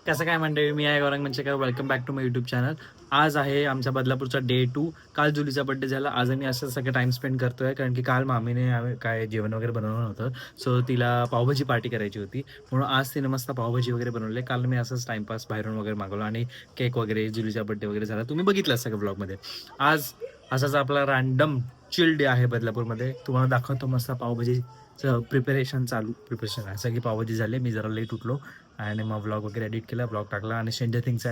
कसं काय मंडळी, मी आहे Gaurang Manchekar. Welcome back to my YouTube channel. आज आहे आमच्या बदलापूरचा डे 2. काल जुलीचा बड्डे झाला. आज आम्ही असं सगळं टाइम स्पेंड करतोय, कारण की काल मामीने काय जेवण वगैरे बनवलं नव्हतं. सो तिला पावभाजी पार्टी करायची होती, म्हणून आज तिने मस्त पावभाजी वगैरे बनवले. काल मी असंच टाइमपास बाहेरून वगैरे मागवलं आणि केक वगैरे, जुलीचा बड्डे वगैरे झाला. तुम्ही बघितलं सगळं ब्लॉगमध्ये. आज असाच आपला रॅन्डम चिल डे आहे बदलापूरमध्ये. तुम्हाला दाखवतो मस्त पावभाजी प्रिपरेशन आहे. सगळी पावभाजी झाली. मी जरा लेट उठलो आणि मग व्लॉग वगैरे एडिट केला, व्लॉग टाकला आणि स्ट्रेंजर थिंग्सचा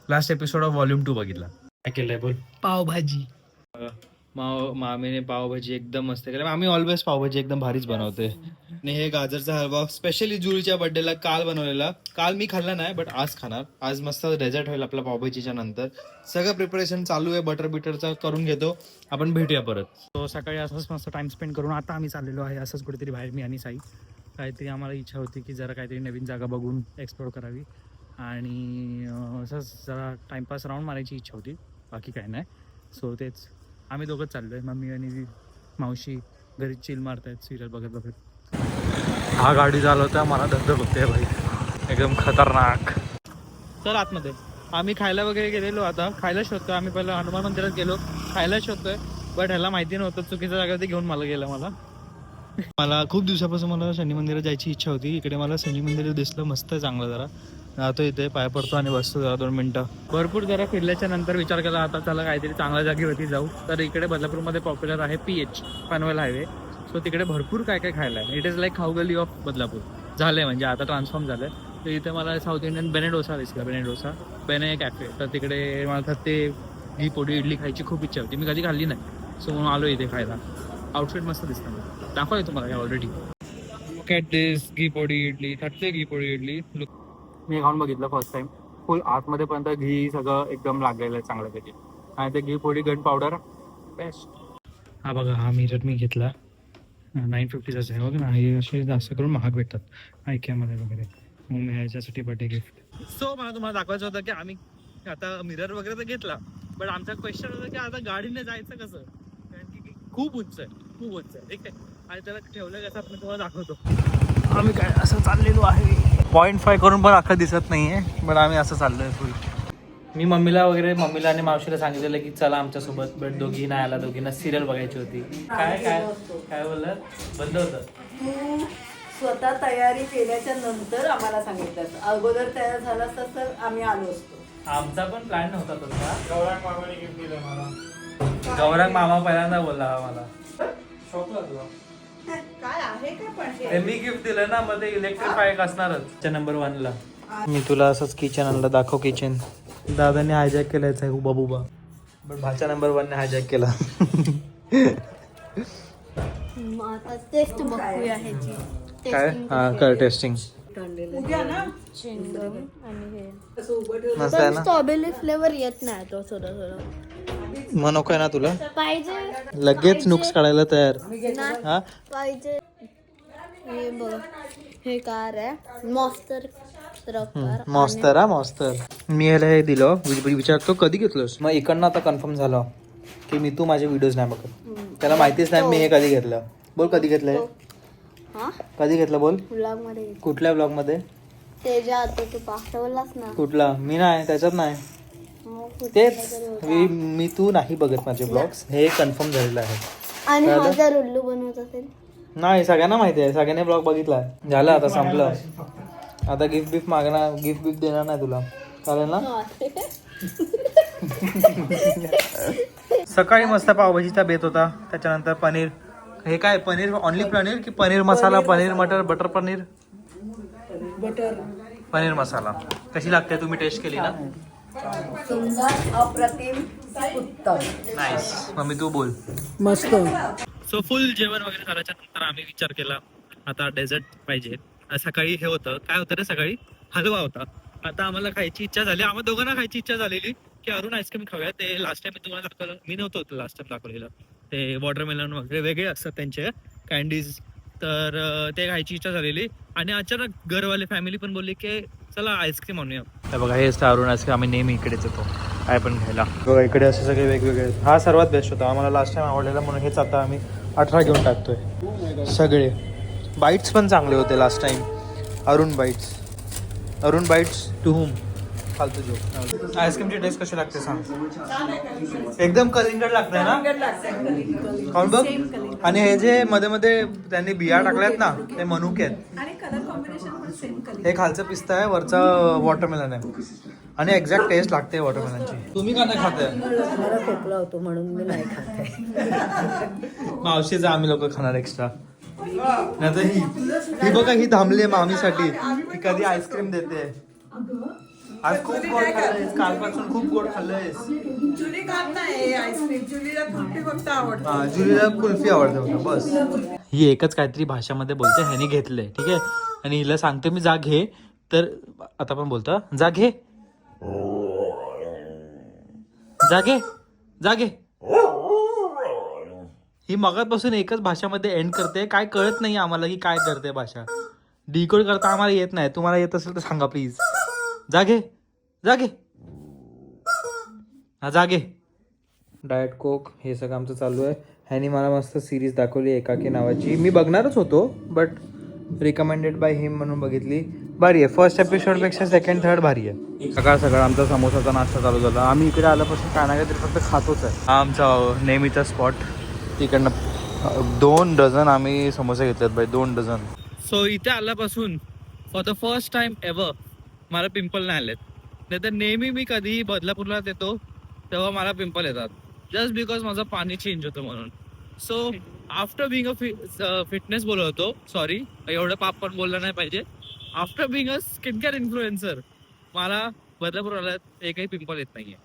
लास्ट एपिसोड ऑफ वॉल्यूम 2 बघितला. काय केलंय बोल? पावभाजी. मामीने पावभाजी एकदम मस्त केली. आम्ही ऑलवेज पावभाजी एकदम भारीच बनवते. आणि हे गाजरचा हलवा स्पेशली जुलीच्या बर्थडेला काल बनवलेला. काल मी खाल्ला नाही, बट आज खाणार. आज मस्त डेझर्ट होईल आपला पावभाजीच्या नंतर. सगळं प्रिपरेशन चालू आहे, बटर बिटरचा करून घेतो. आपण भेटूया परत. तो सकाळी असंच मस्त टाइम स्पेंड करून आता आम्ही चाललेलो आहे असंच कुठेतरी बाहेर, मी आणि साई. काहीतरी आम्हाला इच्छा होती की जरा काहीतरी नवीन जागा बघून एक्सप्लोर करावी आणि असंच जरा टाइमपास राऊंड मारायची इच्छा होती, बाकी काय नाही. सो तेच आम्ही दोघंच चाललो आहे. मम्मी आणि मावशी घरी चिल मारत आहेत सिरियल बघत बघत. हा गाडी चालवता मला धंदा बघते भाई, एकदम खतरनाक. चल आतमध्ये. आम्ही खायला वगैरे गेलेलो, आता खायला शोधतोय. आम्ही पहिलं हनुमान मंदिरात गेलो, खायला शोधतोय, बट ह्याला माहिती नव्हतं चुकीच्या जागा ते घेऊन मला गेलं. मला खूप दिवसापासून मला शनी मंदिरात जायची इच्छा होती. इकडे मला शनी मंदिर दिसलं मस्त चांगलं. जरा राहतो इथे, पाय पडतो आणि बसतो जरा 2 मिनटं. भरपूर जरा फिरल्याच्या नंतर विचार केला आता चला काहीतरी चांगल्या जागेवरती जाऊ. तर इकडे बदलापूरमध्ये पॉप्युलर आहे PH, पनवेल हायवे. सो तिकडे भरपूर काय काय खायला आहे. इट इज लाईक खाऊगली ऑफ बदलापूर झालं, म्हणजे आता ट्रान्सफॉर्म झालं. तर इथे मला साऊथ इंडियन बेने डोसा दिसला. बेने कॅफे. तर तिकडे मला ते घी पोडी इडली खायची खूप इच्छा होती. मी कधी खाल्ली नाही, सो म्हणून आलो इथे खायला. आउटफिट मस्त दिसतं. दाखवलं तुम्हाला ऑलरेडी. लुक ॲट दिस घी पोडी इडली. थटते घी पोडी इडली. मी खाऊन बघितलं फर्स्ट टाइम. फुल आतमध्ये पर्यंत घी सगळं एकदम लागलेलं आहे चांगलं त्याची. आणि ते घी पोडी गन पावडर बेस्ट. हा बघा, हा मिरर मी घेतला 950चा आहे बघ ना. हे असे जास्त करून महाग भेटतात IKEAमध्ये वगैरे, मग मी ह्याच्यासाठी बर्थडे गिफ्ट. सो मला तुम्हाला दाखवायचं होतं की आम्ही आता मिरर वगैरे तर घेतला, बट आमचा क्वेश्चन होता की आता गाडीने जायचं कसं, कारण की खूप उंच आहे ठीक आहे. आणि त्याला ठेवलं कसं आपण तुम्हाला दाखवतो. आम्ही काय असं चाललेलो आहे. 0.5 करून पण अख्खं दिसत नाहीये, बट आम्ही असं चाललोय फुल. मी मम्मीला आणि मावशीला सांगितलेलं की चला आमच्यासोबत, बट दोघी नाही आला. दोघींना सिरियल बघायची होती. काय काय काय बोललं? बंद होतं. स्वतः तयारी केल्याच्या नंतर आम्हाला सांगितलं. अगोदर तयार झाला असता तर आम्ही आलो असतो. आमचा पण प्लॅन नव्हता तसा. गौरांग मामाने गिफ्ट दिलं मला. गौरांग मामा पहिल्यांदा बोलला मला. शॉकला तुला काय आहे का पण ते मी गिफ्ट दिलं ना, मग ते इलेक्ट्रिफाय असणारच. नंबर 1 ला मी तुला असंच किचन आणलं. दाखव किचन. दादाने हायजॅक केलायचा आहे उभा बुबा, बट भाच्या नंबर 1 ने हायजॅक केला. आता टेस्ट बघूया ह्याची. काय? हा कर टेस्टिंग. उद्या ना चिंगम आणि हे असं उभं ठेवलं मस्त आहे पण ना. स्ट्रॉबेरी फ्लेवर येत नाही तो थोडं मग नको आहे ना तुला? पाहिजे लगेच नुक्स काढायला तयार. नाही हा पाहिजे. हे बघ, हे कार आहे मॉन्स्टर ट्रक. मॉन्स्टर. मी ह्याला हे दिलं. विचारतो कधी घेतलंस. मग इकडनं आता कन्फर्म झालं की मी तू माझे व्हिडिओज नाही बघत. त्याला माहितीच नाही मी हे कधी घेतलं. बोल कधी घेतलंय? कधी घेतलं बोल? ब्लॉग मध्ये. कुठल्या ब्लॉग मध्ये? ते जे आता तू पाठवलास ना. कुठला? मी नाही, त्याच्यात नाही. तेच मी तू नाही बघत माझे ब्लॉग्स. हे कन्फर्म झालेलं आहे. आणि हा जर उल्लू बनवत असेल. नाही, सगळ्यांना माहिती आहे. सगळ्यांनी ब्लॉग बघितला. झालं आता संपलं. आता गिफ्ट मागणार, गिफ्ट देणार नाही तुला, चालेल ना? सकाळी मस्त पावभाजीचा बेत होता. त्याच्यानंतर पनीर. हे काय पनीर? ऑनली पनीर की पनीर मसाला, पनीर मटर, बटर पनीर, पनीर मसाला. कशी लागते? तुम्ही टेस्ट केली ना? सुंदर, अप्रतिम, उत्तम. नाईस. मम्मी तू बोल. मस्त. सो फुल जेवण वगैरे झाल्याच्या नंतर आम्ही विचार केला आता डेझर्ट पाहिजे. सकाळी हे होतं, काय होतं रे सकाळी? हलवा होता. आता आम्हाला खायची इच्छा झाली. आम्हाला दोघांना खायची इच्छा झालेली की अरुण आईस्क्रीम खाऊया. ते लास्ट टाइम मी तुम्हाला दाखवलं, मी नव्हतं लास्ट टाइम दाखवलेलं. ते वॉटरमेलन वगैरे वेगळे असतात त्यांचे कॅन्डीज. तर ते खायची इच्छा झालेली आणि अचानक घरवाले फॅमिली पण बोलली की चला आईस्क्रीम आणूया. बघा हे अरुण आईस्क्रीम. आम्ही नेहमी इकडेच येतो काय पण घ्यायला. बघा इकडे असे सगळे वेगवेगळे. हा सर्वात बेस्ट होता. आम्हाला लास्ट टाइम आवडलेला म्हणून हेच आता आम्ही 18 घेऊन टाकतोय सगळे. बाईट्स पण चांगले होते last time. Arun bites. Arun bites टू हुम फालतू जोक. आईस्क्रीमची टेस्ट कशी लागते सांग. एकदम कलिंगड लागतंय ना. खाऊन बघ. आणि हे जे मध्ये मध्ये त्यांनी बिया टाकल्यात ना ते मनुके आहेत. आणि कलर कॉम्बिनेशन पण सेम कलर. हे खालचं पिस्ता आहे, वरचं वॉटरमेलन आहे आणि एक्झॅक्ट टेस्ट लागते वॉटरमेलनची. तुम्ही का नाही खाताय? मला खोकला होतो म्हणून मी नाही खाते. मावशीचा आम्ही लोक खाणार एक्स्ट्रा. नाही तर ही बघा ही थांबली आहे मामीसाठी. ती कधी आईस्क्रीम देते. आज खूप गोड खाल्लंयस, कालपासून खूप गोड खाल्लंयस. जुली खात नाही आईस्क्रीम. जुलीला कुल्फी फक्त आवडते. जुलीला कुल्फी आवडते बघा बस. ही एकच काहीतरी भाषामध्ये बोलते, ह्याने घेतलंय ठीक आहे. आणि हिला सांगते मी जा घे, तर आता पण बोलतो जा घे, जा घे, जा घे. ही मगापासून एकच भाषामध्ये एंड करते. काय कळत नाही आम्हाला की काय करते भाषा. डिकोड करता आम्हाला येत नाही. तुम्हाला येत असेल तर सांगा प्लीज. जागे जागे हा जागे. डाएट कोक हे सगळं आमचं चालू आहे. ह्यानी मला मस्त सिरीज दाखवली एकाकी नावाची. मी बघणारच होतो बट रिकमेंडेड बाय हिम म्हणून बघितली. भारी आहे. फर्स्ट एपिसोडपेक्षा सेकंड थर्ड भारी आहे. सकाळ सकाळ आमचा समोसाचा नाश्ता चालू झाला. आम्ही इकडे आल्यापासून काय ना काहीतरी फक्त खातोच आहे. हा आमचा नेहमीचा स्पॉट. तिकडनं 2 डझन आम्ही समोसे घेतलेत बाई. 2 डझन. सो इथे आल्यापासून for the first time ever मला पिंपल नाही आलेत. नाही तर नेहमी मी कधीही बदलापूरला येतो तेव्हा मला पिंपल येतात. जस्ट बिकॉज माझं पाणी चेंज होतं म्हणून. So after being a fitness बोलत होतो. सॉरी एवढं पाप पण बोललं नाही पाहिजे. After being a skin care influencer मला बदलापूरला एकही पिंपल येत नाहीये.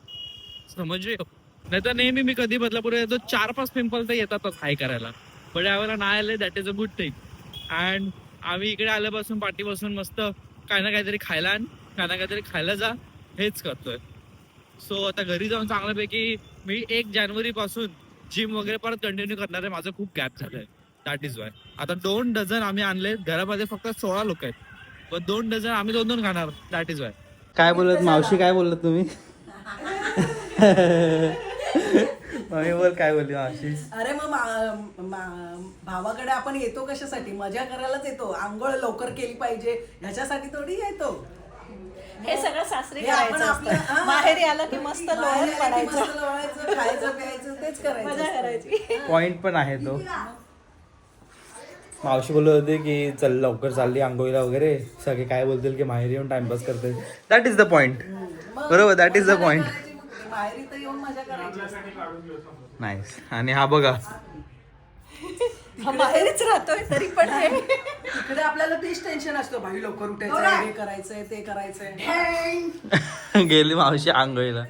समजले. नाही तर नेहमी मी कधी बदलापूर येतो 4-5 पिंपल तर येतातच हाय करायला. पण यावेळेला नाही आले. That is a good thing. And आम्ही इकडे आल्यापासून पाठीपासून मस्त काय ना काहीतरी खायला आण, काय ना काहीतरी खायला जा, हेच करतोय. सो आता घरी जाऊन चांगल्यापैकी मी 1 जानेवारी पासून जिम वगैरे परत कंटिन्यू करणार आहे. माझं खूप गॅप झालंय. That is why. आता 2 डझन आम्ही आणले. घरामध्ये फक्त 16 लोक आहेत पण 2 डझन आम्ही 2-2 खाणार. That is why. काय बोलत मावशी, काय बोलत तुम्ही? मम्मी बोल काय बोलली मावशी? अरे मग भावाकडे आपण येतो कशासाठी? मजा करायलाच येतो. आंघोळ लवकर केली पाहिजे ह्याच्यासाठी थोडी येतो. हे सगळं सासरी हे आपण करायचं आपलं असतं. माहेरी आलं की मस्त लोळत पडायचं, खायचं प्यायचं तेच मजा करायचं. करायची. पॉइंट पण आहे तो. मावशी बोलत होते की चल लवकर चालली आंघोळीला वगैरे. सगळे काय बोलतील की माहेरी येऊन टाइमपास करते. That is the point. बरोबर. That is the point. माहेरी तर येऊन मजा करायची. नाईस. आणि हा बघा हा बाहेरच राहतोय तरी पण हे तिकडे आपल्याला तीच टेन्शन असतं. भाई लवकर उठायचं, हे करायचंय ते करायचंय. गेली मावशी आंघोळीला.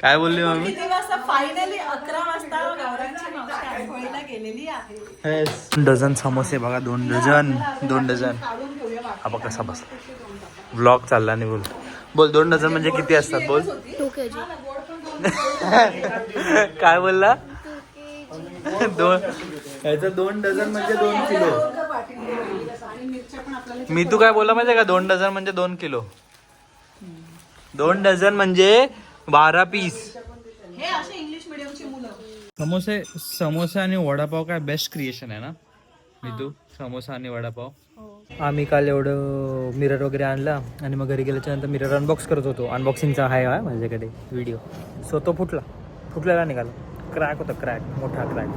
काय बोलली मम्मी? किती वाजता? फायनली 11 वाजता गौरांची मावशी आंघोळीला गेलेली आहे. डझन समोसे बघा. 2 डझन. 2 डझन. हा बघ कसा बसला. व्लॉग चालला नाही. बोल बोल. 2 डझन म्हणजे किती असतात बोल? 2 kg. काय बोलला? 2 डझन म्हणजे 2 किलो. मी तू काय बोलला माहितीये का? 2 डझन म्हणजे 2 किलो. 2 डझन म्हणजे 12 पीस. हे असे इंग्लिश मिडियमची मुलं. समोसे आणि वडापाव काय बेस्ट क्रिएशन आहे ना मी तू? समोसा आणि वडापाव. आम्ही काल एवढं मिरर वगैरे आणला आणि मग घरी गेल्याच्या नंतर मिरर अनबॉक्स करत होतो. अनबॉक्सिंगचा आहे माझ्याकडे व्हिडिओ. सो तो फुटलेला निघाला. क्रॅक होता. क्रॅक, मोठा क्रॅक.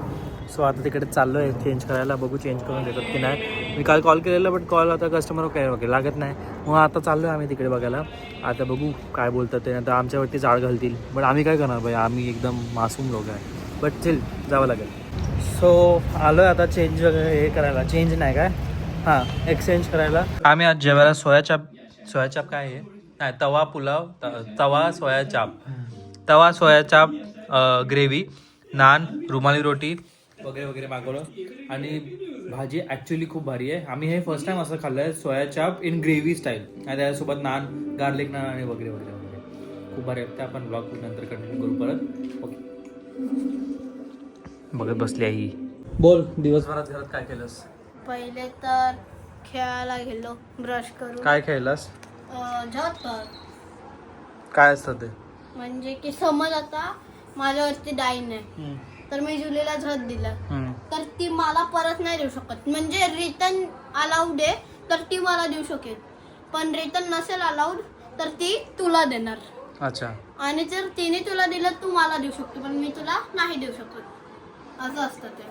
सो आता तिकडे चाललो आहे चेंज करायला. बघू चेंज करून देतात की नाही. मी काल कॉल केलेला बट कॉल आता कस्टमर काय वगैरे लागत नाही. मग आता चाललो आहे आम्ही तिकडे बघायला. आता बघू काय बोलतात ते. नंतर आमच्यावरती जाळ घालतील बट आम्ही काय करणार बाई. आम्ही एकदम मासूम लोक आहे. बट चल जावं लागेल. सो आलो आहे आता चेंज वगैरे हे करायला. चेंज नाही काय हां एक्सचेंज करायला. आम्ही आज जेवायला सोयाचाप काय आहे नाही तवा पुलाव तवा सोयाचाप ग्रेव्ही, नान, रुमाली रोटी वगैरे वगैरे मागवलं. आणि भाजी ॲक्च्युली खूप भारी आहे. आम्ही हे फर्स्ट टाइम असं खाल्लं आहे सोयाचाप इन ग्रेव्ही स्टाईल. आणि त्याच्यासोबत नान, गार्लिक नान आणि वगैरे वगैरे वगैरे खूप भारी आहे. ते आपण ब्लॉग नंतर कंटिन्यू करू परत. ओके. बघत बसली आई. बोल दिवसभरात घरात काय केलंस? पहिले तर खेळायला गेलो ब्रश करून. काय खेळलास? झोपर. काय असतं ते? म्हणजे की समज आता माझ्यावरती डाईन आहे तर मी जुलीला झट दिलं तर ती मला परत नाही देऊ शकत. म्हणजे रिटर्न अलाउड आहे तर ती मला देऊ शकेल पण रिटर्न नसेल अलाउड तर ती तुला देणार. अच्छा. आणि जर तिने तुला दिलं तू मला देऊ शकतो पण मी तुला नाही देऊ शकत. असं असतं ते.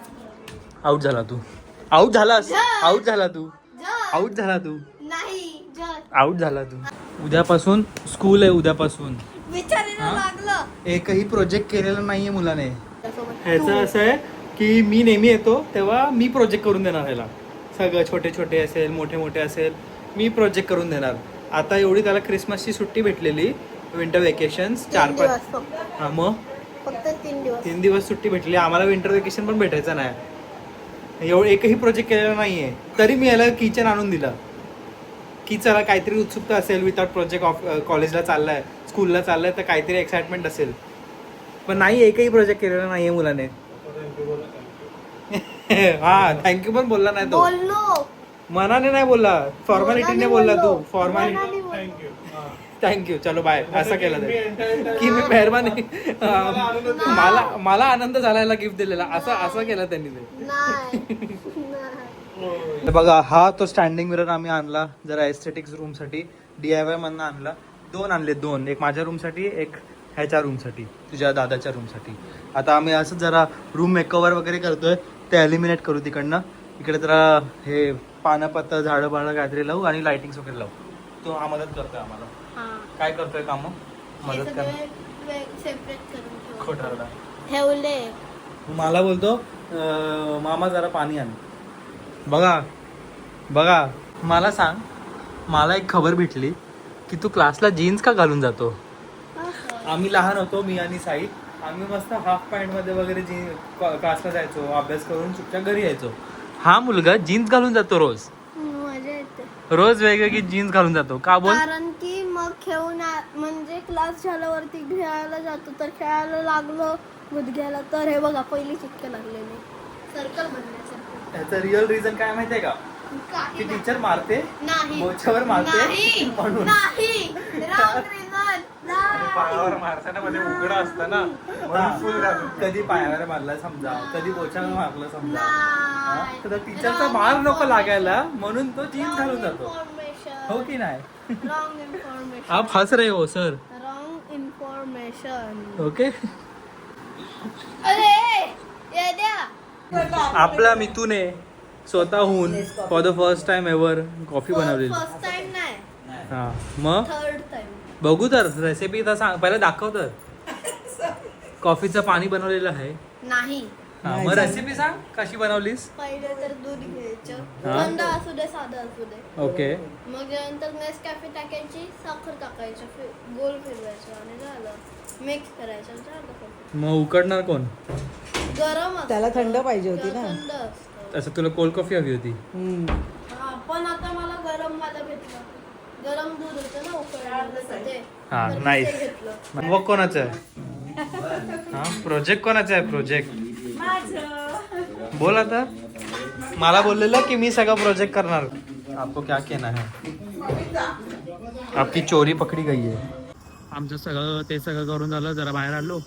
आउट झाला तू. आउट झालास. जज. आउट झाला तू. जज. आउट झाला तू. नाही जज. आउट झाला तू. उद्यापासून स्कूल आहे. उद्यापासून विचारायला लागलं. एकही प्रोजेक्ट केलेला नाहीये मुलाने. त्यासोबत ह्याचं असं आहे की मी नेहमी येतो तेव्हा मी प्रोजेक्ट करून देणार ह्याला. सगळं छोटे छोटे असेल मोठे मोठे असेल मी प्रोजेक्ट करून देणार. आता एवढी त्याला क्रिसमसची सुट्टी भेटलेली, विंटर वेकेशन्स 4-5. दिवस फक्त. हां मग फक्त 3 दिवस. 3 दिवस सुट्टी भेटली. आम्हाला विंटर वेकेशन पण भेटायचं नाही. एवढं एकही प्रोजेक्ट केलेला नाही आहे. तरी मी याला किचन आणून दिलं की चला काहीतरी उत्सुकता असेल. विदाउट प्रोजेक्ट कॉलेजला चाललाय, स्कूलला चाललाय तर काहीतरी एक्साइटमेंट असेल. पण नाही, एकही प्रोजेक्ट केलेला नाही आहे मुलाने. हा थँक्यू पण बोलला नाही तो. बोललो. मनाने नाही बोलला, फॉर्मॅलिटीने बोलला तू. फॉर्मॅलिटी मनाने बोललो. थँक्यू चलो बाय असं केलं ते की मी मेहरबानी मला आनंद झाला गिफ्ट दिलेला असं केलं त्यांनी ते. नाही. बघा हा तो स्टँडिंग मिरर आम्ही आणला जरा एस्थेटिक्स रूम साठी. DIY मधनं आणला. 2 आणले. 2 एक माझ्या रूम साठी, एक ह्याच्या रूम साठी, तुझ्या दादाच्या रूम साठी. आता आम्ही असं जरा रूम मेकओव्हर वगैरे करतोय. ते एलिमिनेट करू तिकडनं. इकडे जरा हे पानं पत्ता झाडं बाळं काहीतरी लावू आणि लाइटिंग्स वगैरे लावू. तो हा मदत करतोय आम्हाला. हा. काय करतोय काम मदत कर. सेपरेट करून ठेव. खोटारडा. ठेवले. मला बोलतो मामा जरा पाणी आण. बघा बघा मला सांग, मला एक खबर भेटली की तू क्लासला जीन्स का घालून जातो. आम्ही लहान होतो, मी आणि साई, आम्ही मस्त हाफ पॅन्ट मध्ये वगैरे क्लासला जायचो, अभ्यास करून चुपच्या घरी यायचो. हा मुलगा जीन्स घालून जातो रोज. मजा येते. रोज वेगवेगळी जीन्स घालून जातो. का बोल. कारण की मग खेळून म्हणजे क्लास झाल्यावरती खेळायला जातो तर खेळायला लागलो गुदघ्याला तर हे बघा पहिली चिटके लागलेले सर्कल बनण्यासाठी. त्याचं रिअल रिझन काय माहितीये का? की टीचर मारते, नाही बोच्यावर मारते नाही म्हणून. नाही wrong reason. नाही. पायावर मारताना मध्ये उघडं असतं ना, म्हणून फुल घालून. कधी पायावर मारला समजा, कधी बोच्यावर मारलं समजा, नाही. तर टीचरचा मार नको लागायला म्हणून तो जीन्स घालून जातो. Information. हो की नाही? Wrong information. आप हंस रहे हो सर. Wrong information. ओके. अरे ये द्या. आपला मितूने स्वतःहून for the first time ever coffee बनवलेली. फर्स्ट टाइम नाही हा मग थर्ड टाइम. बघू तर रेसिपी तर सांग, पहिला दाखव तर. कॉफीचं पाणी बनवलेलं आहे. नाही. हा मग रेसिपी सांग कशी बनवलीस. पहिले तर दूध घ्यायचं, हा. थंड असू दे साधं असू दे. ओके. मग नंतर नेसकॅफे टाकायची, साखर टाकायचं, गोल फिरवायचं आणि झालं. मिक्स करायचं झालं. मग उकडणार कोण. गरम असतं. त्याला थंड पाहिजे होती ना. थंड असतं. असं तुला कोल्ड कॉफी हवी होती. हा, पण आता मला गरम मला भेटलं. गरम दूध होतं ना उकळलेलं ते. हा तर मी नाईस. ते घेतलं. मग कोणाचं आहे. हा प्रोजेक्ट कोणाचा आहे. प्रोजेक्ट बोल आता. मला बोललेलं की मी सगळा प्रोजेक्ट करणार. आपको क्या कहना है. आपकी चोरी पकडी गई है. आमचं सगळं करून झालं, जरा बाहेर आलो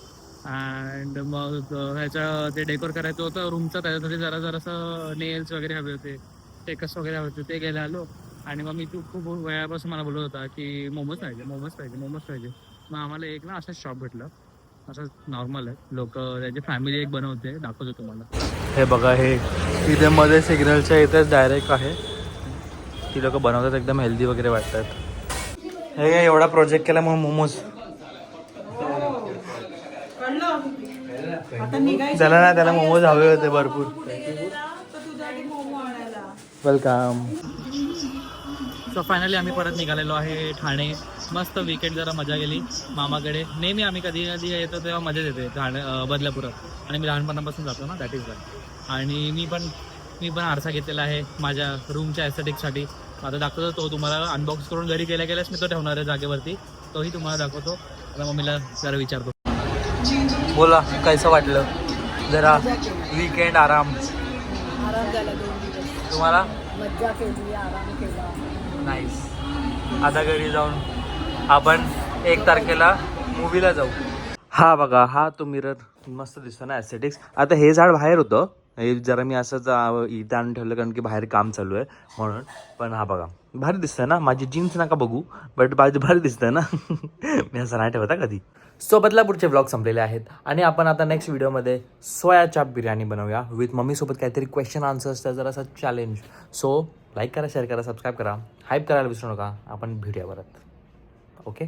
अँड मग ह्याचं ते डेकोर करायचं होतं रूमचं, त्याच्यासाठी जरासं नेल्स वगैरे हवे होते, टेकस वगैरे हवे होते, ते घ्यायला आलो. आणि मग मी तू खूप वेळापासून मला बोलत होता की मोमोज पाहिजे. मग आम्हाला एक ना असं शॉप भेटलं, असं नॉर्मल आहे. लोक त्याची फॅमिली एक बनवते, दाखवतो तुम्हाला. हे बघा, हे इथे मध्ये सिग्नलच्या इथेच डायरेक्ट आहे. ती लोक बनवतात, एकदम हेल्दी वगैरे वाटतात. हे एवढा प्रोजेक्ट केला म्हणून मोमोज त्याला मोमोज हवे होते भरपूर. वेलकम. सो फायनली आम्ही परत निघालेलो आहे ठाणे. मस्त वीकेंड, जरा मजा गेली मामाकडे. नेहमी आम्ही कधी येतो तेव्हा मजा येते ठाणे बदलापुरात. आणि मी लहानपणापासून जातो ना, दॅट इज वाय. आणि मी पण आरसा घेतलेला आहे माझ्या रूमच्या एस्थेटिक्ससाठी. आता दाखवतो तो तुम्हाला. अनबॉक्स करून घरी गेल्यास मी तो ठेवणार आहे जागेवरती, तोही तुम्हाला दाखवतो. आता मम्मीला जरा विचारतो. बोला कसं वाटलं. जरा वीकेंड आराम झाला 2 दिवस. तुम्हाला. मज्जा केली, आराम केला. नाईस. आता घरी जाऊन आपण 1 तारखेला मूवीला जाऊ. हा बघा, हा तो मिरर मस्त दिसतो ना, एस्थेटिक्स. आता हे झाड बाहेर होतं, हे जरा मी असंच इथं आणून ठेवलं कारण की बाहेर काम चालू आहे म्हणून. पण हा बघा भारी दिसतंय ना, माझी जीन्स नका बघू बट भारी दिसतंय ना. मी असं नाही ठेवता कधी. सो बदलापूरचे व्लॉग संपलेले आहेत आणि आपण आता नेक्स्ट व्हिडिओमध्ये सोया चाप बिर्याणी बनवूया विथ मम्मीसोबत काहीतरी क्वेश्चन आन्सर्स, तर जरा असं चॅलेंज. सो लाईक करा, शेअर करा, सबस्क्राईब करा, हाईप करायला विसरू नका. आपण भेटूया परत. ओके.